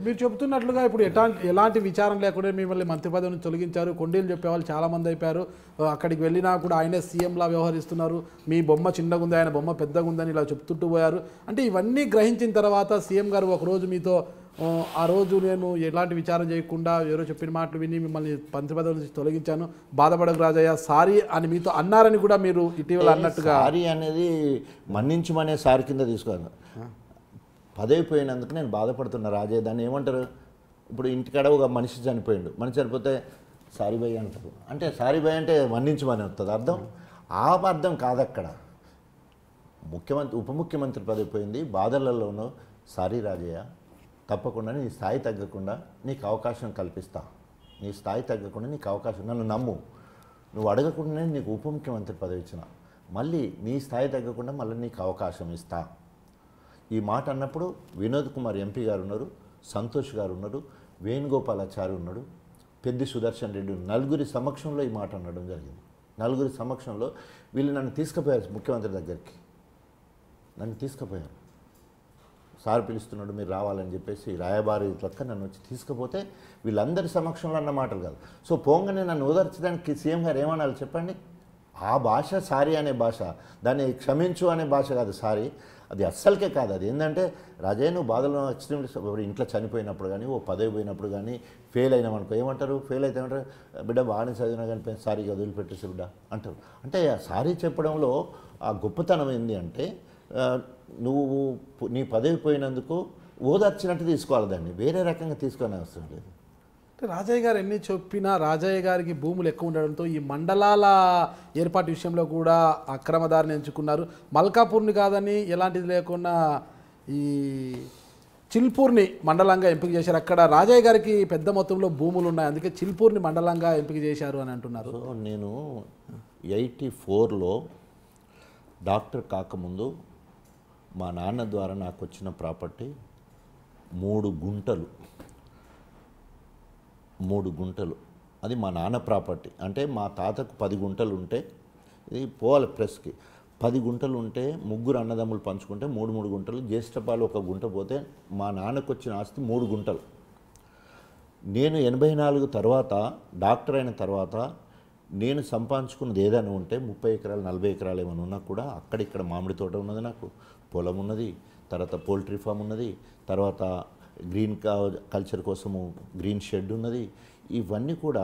మీరు చెబుతున్నట్లుగా ఇప్పుడు ఎలాంటి విచారం లేకుండా మిమ్మల్ని మంత్రి పదవి నుంచి తొలగించారు. కొండీలు చెప్పేవాళ్ళు చాలామంది అయిపోయారు. అక్కడికి వెళ్ళినా కూడా ఆయనే సీఎంలా వ్యవహరిస్తున్నారు. మీ బొమ్మ చిన్నగా ఉంది, ఆయన బొమ్మ పెద్దగా ఉందని ఇలా చెప్తుంటూ పోయారు. అంటే ఇవన్నీ గ్రహించిన తర్వాత సీఎం గారు ఒకరోజు మీతో ఆ రోజు నేను ఎలాంటి విచారం చేయకుండా ఎవరో చెప్పిన మాటలు విని మిమ్మల్ని మంత్రి పదవి నుంచి తొలగించాను, బాధపడకు రాజయ్య సారీ అని మీతో అన్నారని కూడా మీరు ఇటీవల అన్నట్టుగా. సారీ అనేది మన్నించమనే సారి కింద తీసుకోను. పదవి పోయినందుకు నేను బాధపడుతున్నా రాజయ్య. దాన్ని ఏమంటారు? ఇప్పుడు ఇంటికాడ ఒక మనిషి చనిపోయిండు, మనిషి చనిపోతే సారీ భయ్ అంటారు. అంటే సారీ భయ్ అంటే మన్నించమని వస్తుంది అర్థం. ఆ అర్థం కాదు అక్కడ. ఉప ముఖ్యమంత్రి పదవి పోయింది, బాధలలోనూ సారీ రాజయ్య, తప్పకుండా నీ స్థాయి తగ్గకుండా నీకు అవకాశం కల్పిస్తా, నీ స్థాయి తగ్గకుండా నీకు అవకాశం, నన్ను నమ్ము, నువ్వు అడగకుండానే నీకు ఉప ముఖ్యమంత్రి పదవి ఇచ్చిన, మళ్ళీ నీ స్థాయి తగ్గకుండా మళ్ళీ నీకు అవకాశం ఇస్తా. ఈ మాట అన్నప్పుడు వినోద్ కుమార్ ఎంపీ గారు ఉన్నారు, సంతోష్ గారు ఉన్నారు, వేణుగోపాలాచారి ఉన్నాడు, పెద్ది సుదర్శన్ రెడ్డి, నలుగురి సమక్షంలో ఈ మాట అనడం జరిగింది. నలుగురి సమక్షంలో వీళ్ళు నన్ను తీసుకుపోయారు ముఖ్యమంత్రి దగ్గరికి, నన్ను తీసుకుపోయారు. సార్ పిలుస్తున్నాడు మీరు రావాలని చెప్పేసి రాయబారి లెక్క నన్ను వచ్చి తీసుకుపోతే వీళ్ళందరి సమక్షంలో అన్న మాటలు కాదు. సో పోగానే నన్ను ఓదార్చడానికి సీఎం గారు ఏమనాలి చెప్పండి? ఆ భాష సారీ అనే భాష, దాన్ని క్షమించు అనే భాష కాదు సారీ. అది అస్సలకే కాదు. అది ఏంటంటే రాజయ్య నువ్వు బాధలో ఇప్పుడు ఇంట్లో చనిపోయినప్పుడు కానీ, ఓ పదవి పోయినప్పుడు కానీ, ఫెయిల్ అయినామనుకో ఏమంటారు? ఫెయిల్ అయితే ఏమంటారు? బిడ్డ బాగానే చదివినా కానీ సారీగా వదిలిపెట్టేసి బిడ్డ అంటారు. అంటే సారీ చెప్పడంలో ఆ గొప్పతనం ఏంది అంటే నువ్వు నీ పదవి పోయినందుకు ఓదార్చినట్టు తీసుకోవాలి, దాన్ని వేరే రకంగా తీసుకొని అవసరం లేదు. రాజయ్య గారు ఎన్ని చెప్పినా రాజయ్య గారికి భూములు ఎక్కువ ఉండడంతో ఈ మండలాల ఏర్పాటు విషయంలో కూడా అక్రమదారిని ఎంచుకున్నారు. మల్కాపూర్ని కాదని ఎలాంటిది లేకుండా ఈ చిల్పూర్ని మండలంగా ఎంపిక చేశారు. అక్కడ రాజయ్య గారికి పెద్ద మొత్తంలో భూములు ఉన్నాయి, అందుకే చిల్పూర్ని మండలంగా ఎంపిక చేశారు అని అంటున్నారు. నేను 84లో డాక్టర్ కాకముందు మా నాన్న ద్వారా నాకు వచ్చిన ప్రాపర్టీ 3 గుంటలు. అది మా నాన్న ప్రాపర్టీ. అంటే మా తాతకు 10 గుంటలు ఉంటే, ఇది పోవాలి ప్రెస్కి, 10 గుంటలు ఉంటే ముగ్గురు అన్నదమ్ములు పంచుకుంటే 3 గుంటలు, జ్యేష్ఠపాలు 1 గుంట పోతే మా నాన్నకు వచ్చిన ఆస్తి 3 గుంటలు. నేను 84 తర్వాత డాక్టర్ అయిన తర్వాత నేను సంపాదించుకున్నది ఏదైనా ఉంటే 30 ఎకరాలు 40 ఎకరాలు ఏమైనా ఉన్నా కూడా అక్కడిక్కడ మామిడి తోట ఉన్నది, నాకు పొలం ఉన్నది, తర్వాత పోల్ట్రీ ఫామ్ ఉన్నది, తర్వాత గ్రీన్ కల్చర్ కోసము గ్రీన్ షెడ్ ఉన్నది. ఇవన్నీ కూడా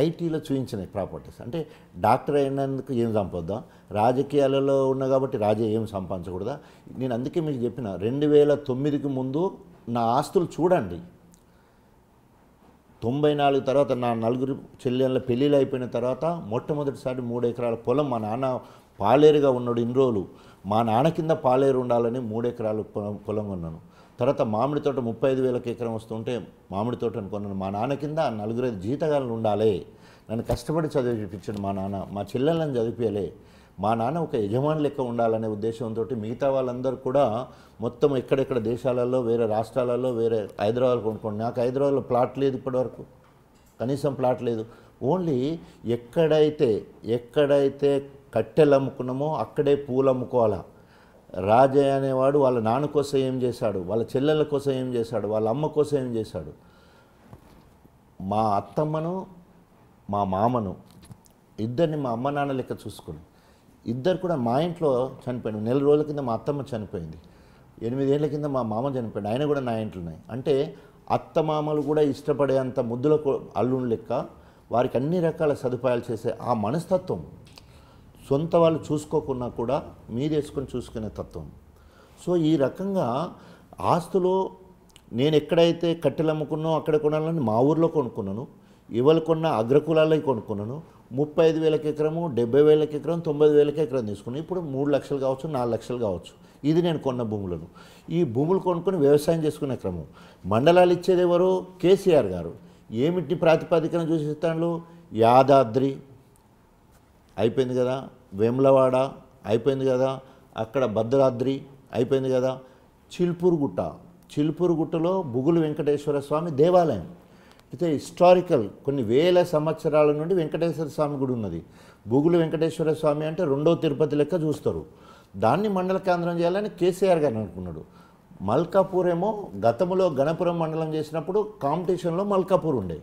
ఐటీలో చూపించినాయి ప్రాపర్టీస్. అంటే డాక్టర్ అయినందుకు ఏం సంపొద్దా? రాజకీయాలలో ఉన్నా కాబట్టి రాజే ఏం సంపాదించకూడదా? నేను అందుకే మీకు చెప్పిన 2009కి ముందు నా ఆస్తులు చూడండి. 94 తర్వాత నా 4 చెల్లెళ్ళ పెళ్ళిళ్ళు అయిపోయిన తర్వాత మొట్టమొదటిసారి 3 ఎకరాల పొలం, మా నాన్న పాలేరుగా ఉన్నాడు ఇన్ని రోజులు, మా నాన్న కింద పాలేరు ఉండాలని 3 ఎకరాలు పొలం కొన్నాను. తర్వాత మామిడి తోట 35,000 ఎకరం వస్తుంటే మామిడి తోటను కొన్నాను. మా నాన్న కింద 4 జీతగాళ్ళు ఉండాలి, నన్ను కష్టపడి చదివిపించాడు మా నాన్న, మా చెల్లెళ్ళని చదివించలే. మా నాన్న ఒక యజమాని లెక్క ఉండాలనే ఉద్దేశంతో మిగతా వాళ్ళందరూ కూడా మొత్తం ఎక్కడెక్కడ దేశాలలో, వేరే రాష్ట్రాలలో, వేరే హైదరాబాద్ కొనుక్కోండి. నాకు హైదరాబాద్లో ప్లాట్ లేదు, ఇప్పటివరకు కనీసం ప్లాట్ లేదు. ఓన్లీ ఎక్కడైతే కట్టెలు అమ్ముకున్నామో అక్కడే పూలు అమ్ముకోవాలా. రాజయ్య అనేవాడు వాళ్ళ నాన్న కోసం ఏం చేశాడు, వాళ్ళ చెల్లెళ్ళ కోసం ఏం చేశాడు, వాళ్ళ అమ్మ కోసం ఏం చేశాడు. మా అత్తమ్మను మా మామను ఇద్దరిని మా అమ్మ నాన్న లెక్క చూసుకుని, ఇద్దరు కూడా మా ఇంట్లో చనిపోయాడు. 4 రోజుల కింద మా అత్తమ్మ చనిపోయింది, 8 ఏళ్ల కింద మా మామ చనిపోయాడు, ఆయన కూడా నా ఇంట్లోనే. అంటే అత్తమామలు కూడా ఇష్టపడేంత ముద్దుల అల్లుని లెక్క వారికి అన్ని రకాల సదుపాయాలు చేసే ఆ మనస్తత్వం, సొంత వాళ్ళు చూసుకోకున్నా కూడా మీదేసుకొని చూసుకునే తత్వం. సో ఈ రకంగా ఆస్తులు నేను ఎక్కడైతే కట్టెలు అమ్ముకున్నానో అక్కడ కొనాలని మా ఊర్లో కొనుక్కున్నాను, ఇవాళ కొన్న అగ్రకులాల్లో కొనుక్కున్నాను. 35,000 ఎకరము, 70,000 ఎకరం, 90,000 ఎకరం తీసుకున్నాను. ఇప్పుడు 3 లక్షలు కావచ్చు, 4 లక్షలు కావచ్చు. ఇది నేను కొన్న భూములను. ఈ భూములు కొనుక్కొని వ్యవసాయం చేసుకునే క్రమం. మండలాలు ఇచ్చేది ఎవరు? కేసీఆర్ గారు. ఏమిటి ప్రాతిపదికన చూసిస్తాను? యాదాద్రి అయిపోయింది కదా, వేములవాడ అయిపోయింది కదా, అక్కడ భద్రాద్రి అయిపోయింది కదా, చిల్పూరుగుట్టలో బుగులు వెంకటేశ్వర స్వామి దేవాలయం. అయితే హిస్టారికల్ కొన్ని వేల సంవత్సరాల నుండి వెంకటేశ్వర స్వామి గుడి ఉన్నది. బుగులు వెంకటేశ్వర స్వామి అంటే 2వ తిరుపతి లెక్క చూస్తారు. దాన్ని మండల కేంద్రం చేయాలని కేసీఆర్ గారు అనుకున్నాడు. మల్కాపూర్ ఏమో గతంలో గణపురం మండలం చేసినప్పుడు కాంపిటీషన్లో మల్కాపూర్ ఉండే.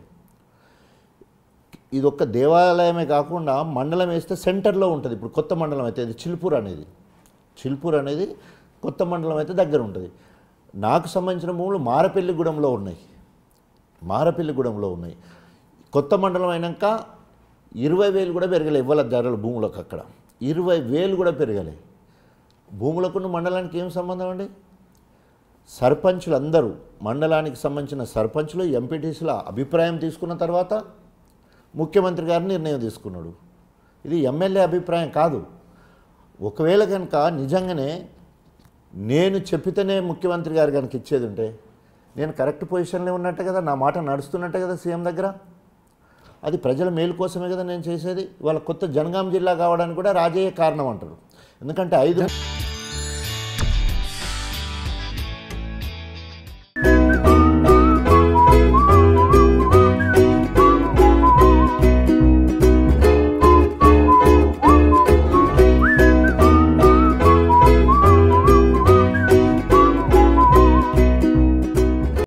ఇది ఒక్క దేవాలయమే కాకుండా మండలం వేస్తే సెంటర్లో ఉంటుంది. ఇప్పుడు కొత్త మండలం అయితే ఇది చిల్పూర్ అనేది కొత్త మండలం అయితే దగ్గర ఉంటుంది. నాకు సంబంధించిన భూములు మారపెల్లిగూడెంలో ఉన్నాయి. కొత్త మండలం అయినాక 20,000 కూడా పెరగలే ఇవ్వాల ధరలు భూములకు. అక్కడ 20,000 కూడా పెరగలే. భూములకు మండలానికి ఏం సంబంధం అండి? సర్పంచులు అందరూ, మండలానికి సంబంధించిన సర్పంచులు, ఎంపీటీసీల అభిప్రాయం తీసుకున్న తర్వాత ముఖ్యమంత్రి గారు నిర్ణయం తీసుకున్నాడు. ఇది ఎమ్మెల్యే అభిప్రాయం కాదు. ఒకవేళ కనుక నిజంగానే నేను చెప్పితేనే ముఖ్యమంత్రి గారు కనుక ఇచ్చేది ఉంటే నేను కరెక్ట్ పొజిషన్లో ఉన్నట్టే కదా, నా మాట నడుస్తున్నట్టే కదా సీఎం దగ్గర. అది ప్రజల మేలు కోసమే కదా నేను చేసేది. వాళ్ళ కొత్త జనగాం జిల్లా కావడానికి కూడా రాజయ్య కారణం అంటారు. ఎందుకంటే 5